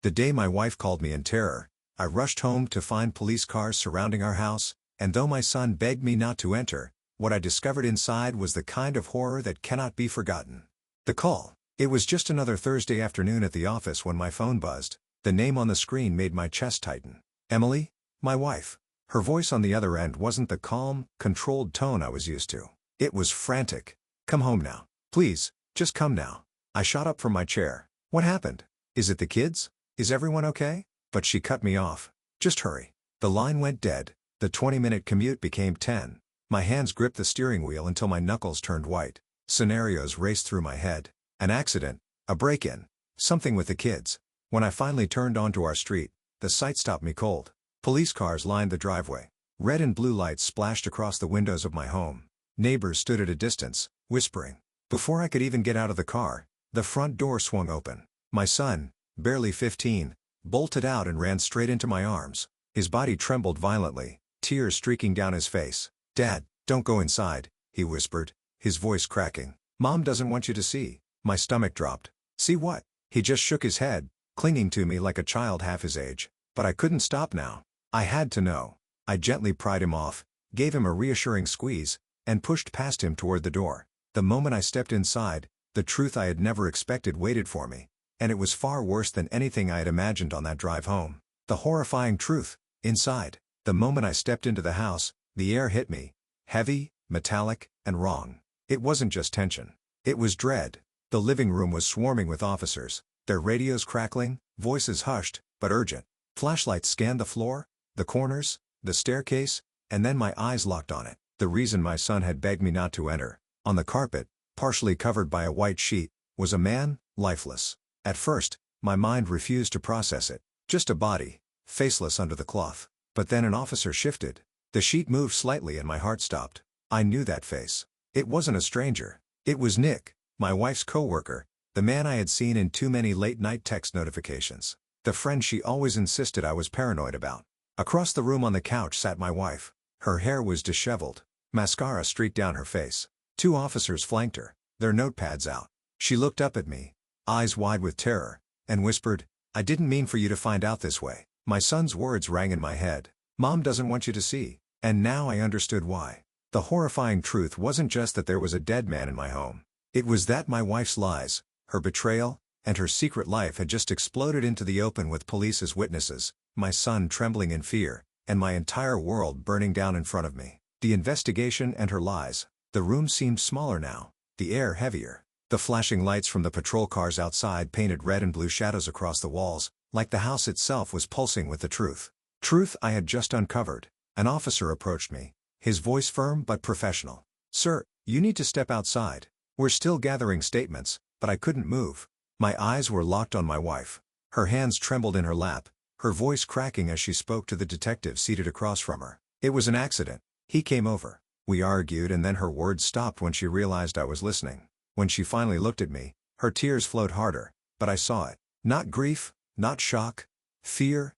The day my wife called me in terror, I rushed home to find police cars surrounding our house, and though my son begged me not to enter, what I discovered inside was the kind of horror that cannot be forgotten. The call. It was just another Thursday afternoon at the office when my phone buzzed. The name on the screen made my chest tighten. Emily? My wife. Her voice on the other end wasn't the calm, controlled tone I was used to. It was frantic. Come home now. Please, just come now. I shot up from my chair. What happened? Is it the kids? Is everyone okay? But she cut me off. Just hurry. The line went dead. The 20-minute commute became 10. My hands gripped the steering wheel until my knuckles turned white. Scenarios raced through my head. An accident, a break-in, something with the kids. When I finally turned onto our street, the sight stopped me cold. Police cars lined the driveway. Red and blue lights splashed across the windows of my home. Neighbors stood at a distance, whispering. Before I could even get out of the car, the front door swung open. My son, barely 15, bolted out and ran straight into my arms. His body trembled violently, tears streaking down his face. "Dad, don't go inside," he whispered, his voice cracking. "Mom doesn't want you to see." My stomach dropped. See what? He just shook his head, clinging to me like a child half his age. But I couldn't stop now. I had to know. I gently pried him off, gave him a reassuring squeeze, and pushed past him toward the door. The moment I stepped inside, the truth I had never expected waited for me. And it was far worse than anything I had imagined on that drive home. The horrifying truth, inside. The moment I stepped into the house, the air hit me. Heavy, metallic, and wrong. It wasn't just tension. It was dread. The living room was swarming with officers, their radios crackling, voices hushed, but urgent. Flashlights scanned the floor, the corners, the staircase, and then my eyes locked on it. The reason my son had begged me not to enter. On the carpet, partially covered by a white sheet, was a man, lifeless. At first, my mind refused to process it. Just a body, faceless under the cloth. But then an officer shifted. The sheet moved slightly and my heart stopped. I knew that face. It wasn't a stranger. It was Nick, my wife's co-worker, the man I had seen in too many late-night text notifications. The friend she always insisted I was paranoid about. Across the room on the couch sat my wife. Her hair was disheveled. Mascara streaked down her face. Two officers flanked her, their notepads out. She looked up at me, eyes wide with terror, and whispered, "I didn't mean for you to find out this way." My son's words rang in my head. "Mom doesn't want you to see." And now I understood why. The horrifying truth wasn't just that there was a dead man in my home. It was that my wife's lies, her betrayal, and her secret life had just exploded into the open with police as witnesses, my son trembling in fear, and my entire world burning down in front of me. The investigation and her lies. The room seemed smaller now, the air heavier. The flashing lights from the patrol cars outside painted red and blue shadows across the walls, like the house itself was pulsing with the truth. Truth I had just uncovered. An officer approached me, his voice firm but professional. "Sir, you need to step outside. We're still gathering statements," but I couldn't move. My eyes were locked on my wife. Her hands trembled in her lap, her voice cracking as she spoke to the detective seated across from her. "It was an accident. He came over." We argued and then her words stopped when she realized I was listening. When she finally looked at me, her tears flowed harder, but I saw it. Not grief, not shock. Fear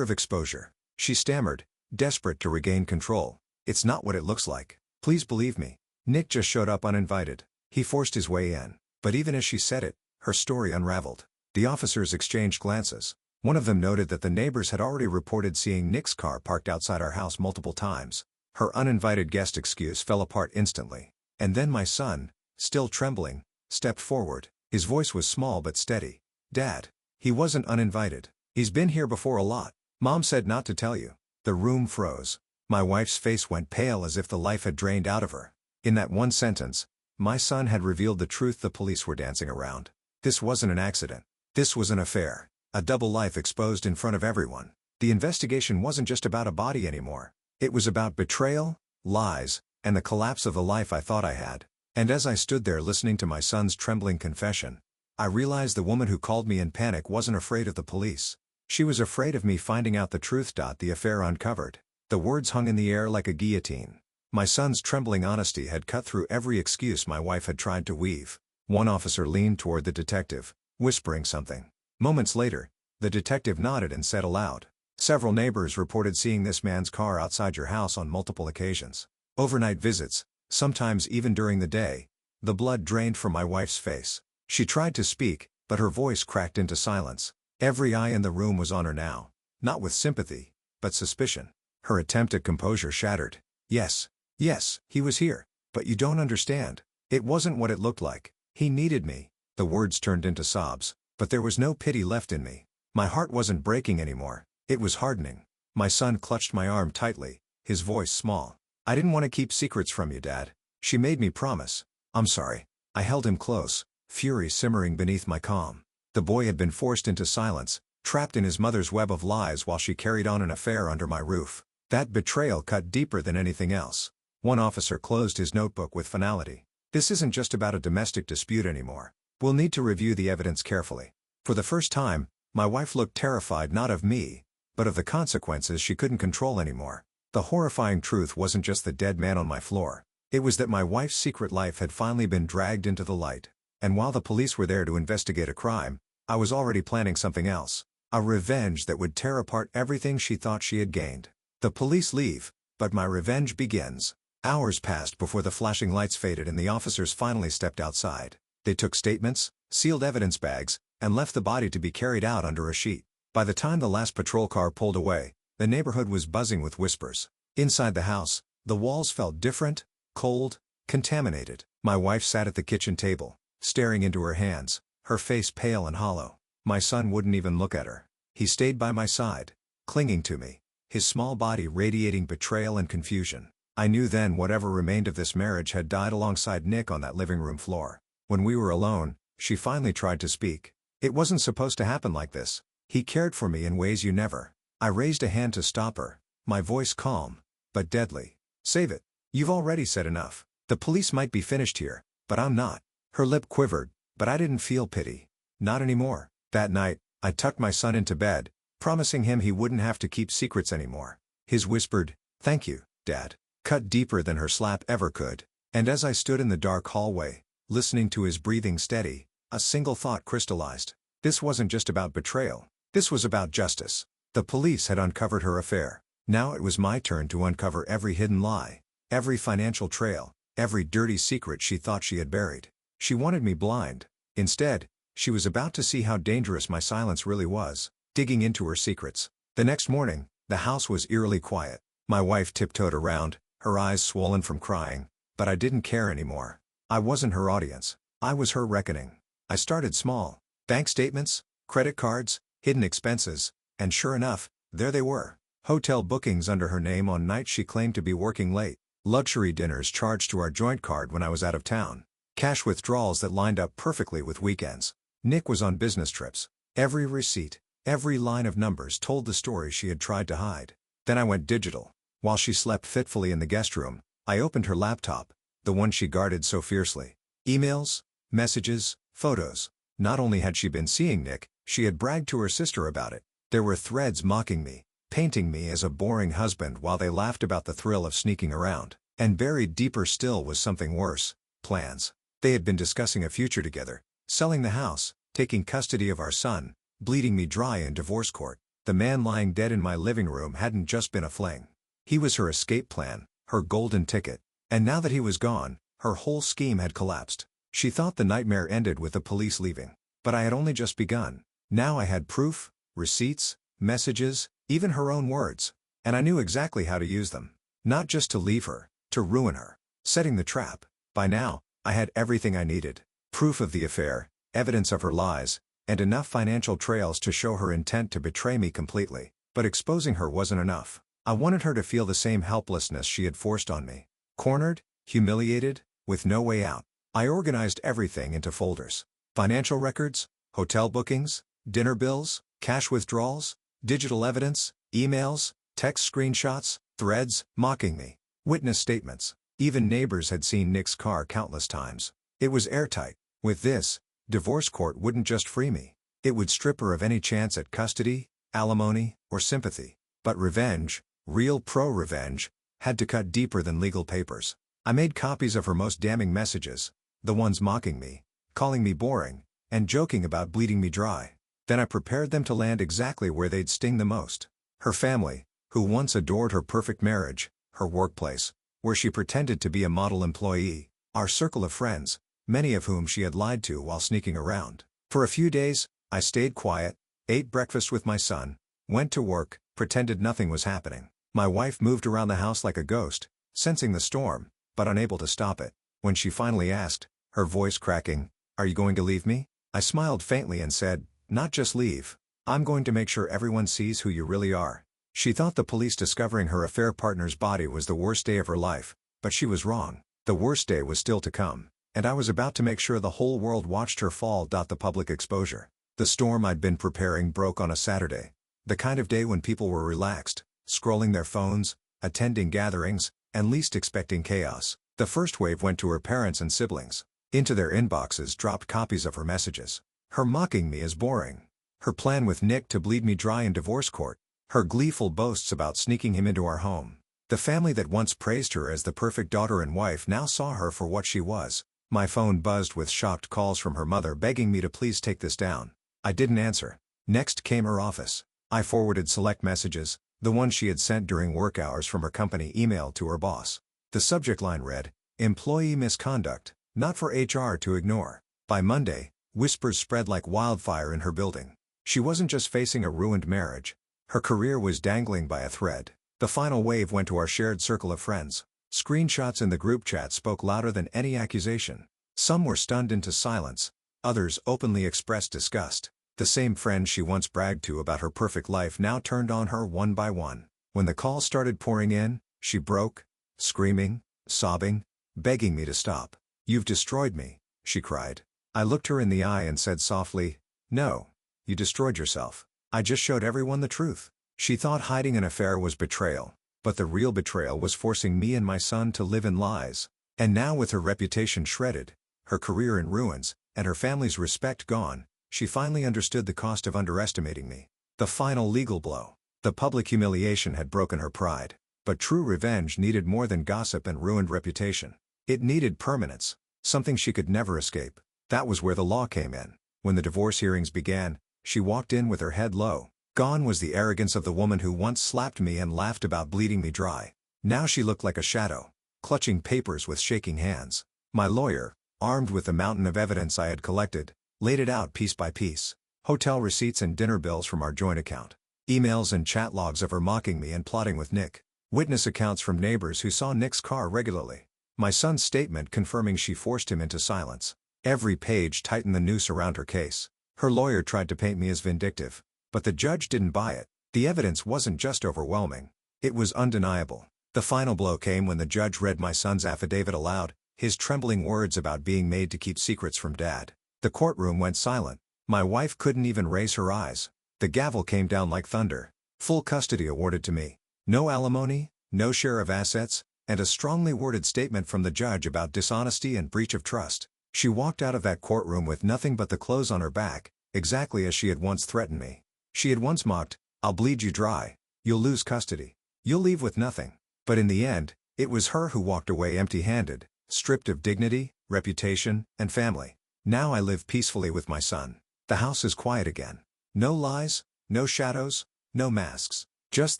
of exposure. She stammered, desperate to regain control. "It's not what it looks like. Please believe me. Nick just showed up uninvited. He forced his way in." But even as she said it, her story unraveled. The officers exchanged glances. One of them noted that the neighbors had already reported seeing Nick's car parked outside our house multiple times. Her uninvited guest excuse fell apart instantly. And then my son, still trembling, stepped forward. His voice was small but steady. "Dad, he wasn't uninvited. He's been here before a lot. Mom said not to tell you." The room froze. My wife's face went pale as if the life had drained out of her. In that one sentence, my son had revealed the truth the police were dancing around. This wasn't an accident. This was an affair. A double life exposed in front of everyone. The investigation wasn't just about a body anymore. It was about betrayal, lies, and the collapse of the life I thought I had. And as I stood there listening to my son's trembling confession, I realized the woman who called me in panic wasn't afraid of the police. She was afraid of me finding out the truth. The affair uncovered. The words hung in the air like a guillotine. My son's trembling honesty had cut through every excuse my wife had tried to weave. One officer leaned toward the detective, whispering something. Moments later, the detective nodded and said aloud, "Several neighbors reported seeing this man's car outside your house on multiple occasions. Overnight visits, sometimes even during the day." The blood drained from my wife's face. She tried to speak, but her voice cracked into silence. Every eye in the room was on her now, not with sympathy, but suspicion. Her attempt at composure shattered. Yes, yes, he was here. But you don't understand. It wasn't what it looked like. He needed me. The words turned into sobs, but there was no pity left in me. My heart wasn't breaking anymore. It was hardening. My son clutched my arm tightly, his voice small. I didn't want to keep secrets from you, Dad. She made me promise. I'm sorry. I held him close, fury simmering beneath my calm. The boy had been forced into silence, trapped in his mother's web of lies while she carried on an affair under my roof. That betrayal cut deeper than anything else. One officer closed his notebook with finality. This isn't just about a domestic dispute anymore. We'll need to review the evidence carefully. For the first time, my wife looked terrified not of me, but of the consequences she couldn't control anymore. The horrifying truth wasn't just the dead man on my floor. It was that my wife's secret life had finally been dragged into the light. And while the police were there to investigate a crime, I was already planning something else. A revenge that would tear apart everything she thought she had gained. The police leave, but my revenge begins. Hours passed before the flashing lights faded and the officers finally stepped outside. They took statements, sealed evidence bags, and left the body to be carried out under a sheet. By the time the last patrol car pulled away, the neighborhood was buzzing with whispers. Inside the house, the walls felt different, cold, contaminated. My wife sat at the kitchen table, staring into her hands, her face pale and hollow. My son wouldn't even look at her. He stayed by my side, clinging to me, his small body radiating betrayal and confusion. I knew then whatever remained of this marriage had died alongside Nick on that living room floor. When we were alone, she finally tried to speak. It wasn't supposed to happen like this. He cared for me in ways you never. I raised a hand to stop her, my voice calm, but deadly. Save it. You've already said enough. The police might be finished here, but I'm not. Her lip quivered, but I didn't feel pity. Not anymore. That night, I tucked my son into bed, promising him he wouldn't have to keep secrets anymore. His whispered, "Thank you, Dad," cut deeper than her slap ever could. And as I stood in the dark hallway, listening to his breathing steady, a single thought crystallized. This wasn't just about betrayal. This was about justice. The police had uncovered her affair. Now it was my turn to uncover every hidden lie, every financial trail, every dirty secret she thought she had buried. She wanted me blind. Instead, she was about to see how dangerous my silence really was, digging into her secrets. The next morning, the house was eerily quiet. My wife tiptoed around, her eyes swollen from crying, but I didn't care anymore. I wasn't her audience. I was her reckoning. I started small. Bank statements, credit cards, hidden expenses, and sure enough, there they were. Hotel bookings under her name on nights she claimed to be working late. Luxury dinners charged to our joint card when I was out of town. Cash withdrawals that lined up perfectly with weekends. Nick was on business trips. Every receipt, every line of numbers told the story she had tried to hide. Then I went digital. While she slept fitfully in the guest room, I opened her laptop, the one she guarded so fiercely. Emails, messages, photos. Not only had she been seeing Nick, she had bragged to her sister about it. There were threads mocking me, painting me as a boring husband while they laughed about the thrill of sneaking around. And buried deeper still was something worse: plans. They had been discussing a future together, selling the house, taking custody of our son, bleeding me dry in divorce court. The man lying dead in my living room hadn't just been a fling. He was her escape plan, her golden ticket. And now that he was gone, her whole scheme had collapsed. She thought the nightmare ended with the police leaving. But I had only just begun. Now I had proof, receipts, messages, even her own words. And I knew exactly how to use them. Not just to leave her, to ruin her. Setting the trap. By now, I had everything I needed. Proof of the affair, evidence of her lies, and enough financial trails to show her intent to betray me completely. But exposing her wasn't enough. I wanted her to feel the same helplessness she had forced on me. Cornered, humiliated, with no way out. I organized everything into folders. Financial records, hotel bookings, dinner bills, cash withdrawals, digital evidence, emails, text screenshots, threads mocking me, witness statements. Even neighbors had seen Nick's car countless times. It was airtight. With this, divorce court wouldn't just free me. It would strip her of any chance at custody, alimony, or sympathy. But revenge, real pro-revenge, had to cut deeper than legal papers. I made copies of her most damning messages, the ones mocking me, calling me boring, and joking about bleeding me dry. Then I prepared them to land exactly where they'd sting the most. Her family, who once adored her perfect marriage, her workplace, where she pretended to be a model employee, our circle of friends, many of whom she had lied to while sneaking around. For a few days, I stayed quiet, ate breakfast with my son, went to work, pretended nothing was happening. My wife moved around the house like a ghost, sensing the storm, but unable to stop it. When she finally asked, her voice cracking, "Are you going to leave me?" I smiled faintly and said, "Not just leave. I'm going to make sure everyone sees who you really are." She thought the police discovering her affair partner's body was the worst day of her life, but she was wrong. The worst day was still to come, and I was about to make sure the whole world watched her fall. The public exposure. The storm I'd been preparing broke on a Saturday. The kind of day when people were relaxed, scrolling their phones, attending gatherings, and least expecting chaos. The first wave went to her parents and siblings. Into their inboxes dropped copies of her messages. Her mocking me as boring. Her plan with Nick to bleed me dry in divorce court. Her gleeful boasts about sneaking him into our home. The family that once praised her as the perfect daughter and wife now saw her for what she was. My phone buzzed with shocked calls from her mother begging me to please take this down. I didn't answer. Next came her office. I forwarded select messages, the ones she had sent during work hours from her company email to her boss. The subject line read, "Employee misconduct, not for HR to ignore." By Monday, whispers spread like wildfire in her building. She wasn't just facing a ruined marriage. Her career was dangling by a thread. The final wave went to our shared circle of friends. Screenshots in the group chat spoke louder than any accusation. Some were stunned into silence. Others openly expressed disgust. The same friends she once bragged to about her perfect life now turned on her one by one. When the calls started pouring in, she broke, screaming, sobbing, begging me to stop. "You've destroyed me," she cried. I looked her in the eye and said softly, "No, you destroyed yourself. I just showed everyone the truth." She thought hiding an affair was betrayal, but the real betrayal was forcing me and my son to live in lies. And now with her reputation shredded, her career in ruins, and her family's respect gone, she finally understood the cost of underestimating me. The final legal blow. The public humiliation had broken her pride. But true revenge needed more than gossip and ruined reputation. It needed permanence, something she could never escape. That was where the law came in. When the divorce hearings began, she walked in with her head low. Gone was the arrogance of the woman who once slapped me and laughed about bleeding me dry. Now she looked like a shadow, clutching papers with shaking hands. My lawyer, armed with the mountain of evidence I had collected, laid it out piece by piece. Hotel receipts and dinner bills from our joint account. Emails and chat logs of her mocking me and plotting with Nick. Witness accounts from neighbors who saw Nick's car regularly. My son's statement confirming she forced him into silence. Every page tightened the noose around her case. Her lawyer tried to paint me as vindictive, but the judge didn't buy it. The evidence wasn't just overwhelming. It was undeniable. The final blow came when the judge read my son's affidavit aloud, his trembling words about being made to keep secrets from Dad. The courtroom went silent. My wife couldn't even raise her eyes. The gavel came down like thunder. Full custody awarded to me. No alimony, no share of assets, and a strongly worded statement from the judge about dishonesty and breach of trust. She walked out of that courtroom with nothing but the clothes on her back, exactly as she had once threatened me. She had once mocked, "I'll bleed you dry. You'll lose custody. You'll leave with nothing." But in the end, it was her who walked away empty-handed, stripped of dignity, reputation, and family. Now I live peacefully with my son. The house is quiet again. No lies, no shadows, no masks. Just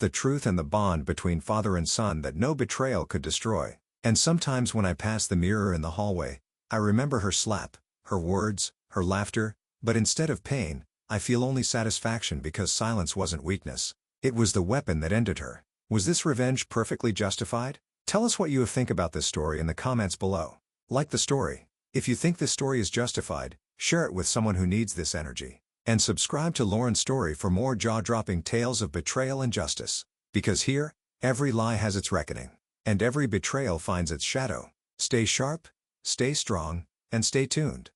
the truth and the bond between father and son that no betrayal could destroy. And sometimes when I pass the mirror in the hallway, I remember her slap, her words, her laughter, but instead of pain, I feel only satisfaction because silence wasn't weakness. It was the weapon that ended her. Was this revenge perfectly justified? Tell us what you think about this story in the comments below. Like the story. If you think this story is justified, share it with someone who needs this energy. And subscribe to Lauren's Story for more jaw-dropping tales of betrayal and justice. Because here, every lie has its reckoning. And every betrayal finds its shadow. Stay sharp, stay strong, and stay tuned.